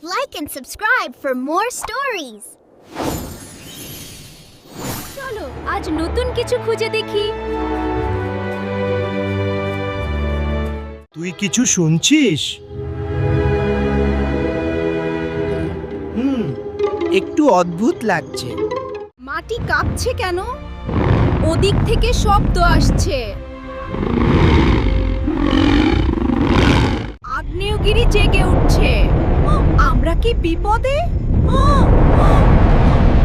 Like and subscribe for more stories. চলো আজ নতুন কিছু খুঁজে দেখি। তুই কিছু শুনছিস? একটু অদ্ভুত লাগছে। মাটি কাঁপছে কেন? ওদিক থেকে শব্দ আসছে। আগ্নেয়গিরি জেগে উঠছে। আমরা কি বিপদে?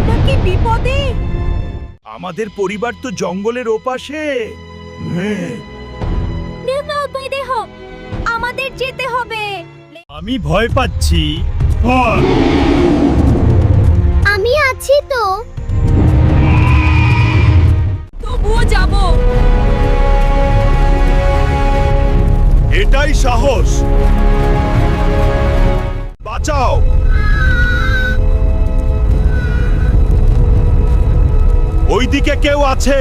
নাকি বিপদে? আমাদের পরিবার তো জঙ্গলের ওপাশে। আমাদের যেতে হবে। আমি ভয় পাচ্ছি। আমি আছি তো। তবুও যাব। এটাই সাহস। বাঁচাও। ওইদিকে কেউ আছে।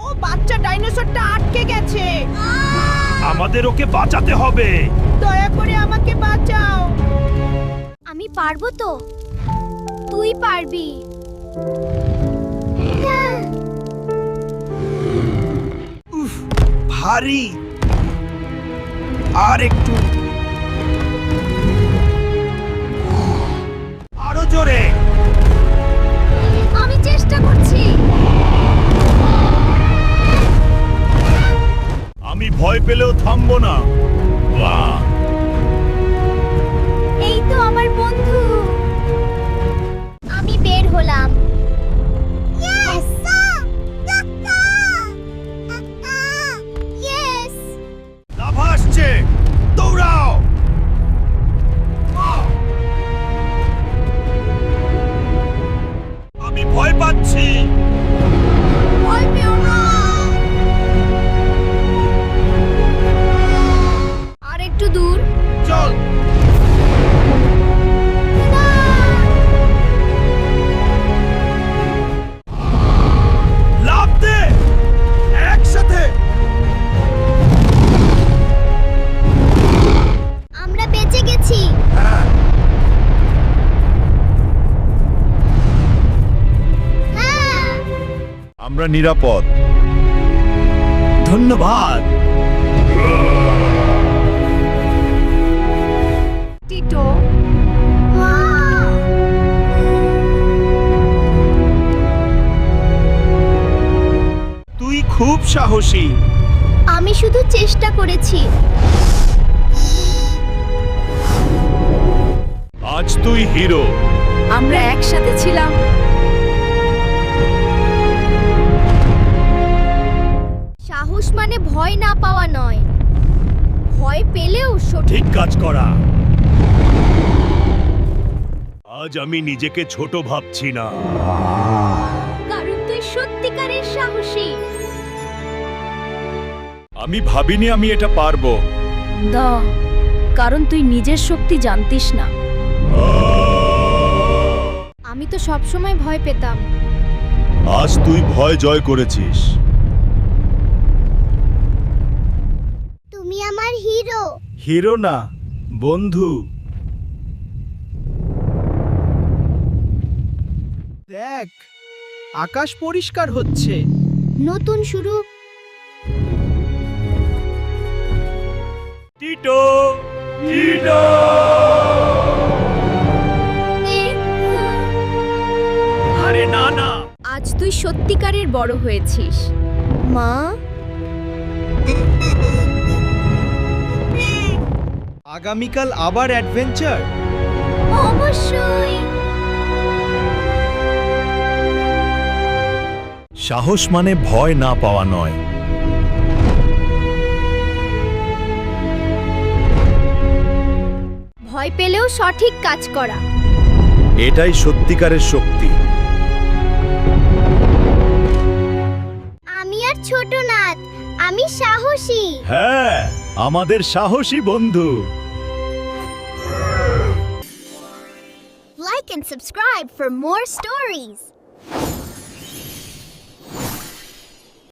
ও বাচ্চা ডাইনোসরটা আটকে গেছে। আমাদের ওকে বাঁচাতে হবে। দয়া করে আমাকে বাঁচাও। আমি পারবো তো। তুই পারবি। উফ, ভারী। আর একটু। আরো জোরে। আমি চেষ্টা করছি। আমি ভয় পেলেও থামবো না। বাহ! এই তো আমার বন্ধু। আমি বের হলাম। Yes! Yes! লাভা আসছে। দৌড়াও। আমি ভয় পাচ্ছি। ভয় পেও না। আর একটু দূর। চল। না! লাফ দে। একসাথে। আমরা বেঁচে গেছি। হ্যাঁ। হ্যাঁ! আমরা নিরাপদ। ধন্যবাদ। টিটো, তুই খুব সাহসী। আমি শুধু চেষ্টা করেছি। আজ তুই হিরো। আমরা একসাথে ছিলাম। সাহস মানে ভয় না পাওয়া নয়, ভয় পেলেও সঠিক। ঠিক কাজ করা। আজ আমি নিজেকে ছোট ভাবছি না। কারণ তুই সত্যিকারের সাহসী। আমি ভাবিনি আমি এটা পারবো। কারণ তুই নিজের শক্তি জানতিস না। আমি তো সবসময় ভয় পেতাম। আজ তুই ভয় জয় করেছিস। তুমি আমার হিরো। হিরো না, বন্ধু। দেখ, আকাশ পরিষ্কার হচ্ছে। নতুন শুরু। Tito, Tito. আরে না না। আজ তুই সত্যিকারের বড় হয়েছিস। মা, আগামীকাল আবার অ্যাডভেঞ্চার। অবশ্যই। সাহস মানে ভয় না পাওয়া নয়। ভয় পেলেও সঠিক কাজ করা। এটাই সত্যিকারের শক্তি। আমি আর ছোট না, আমি সাহসী। হ্যাঁ, আমাদের সাহসী বন্ধু। Like and subscribe for more stories.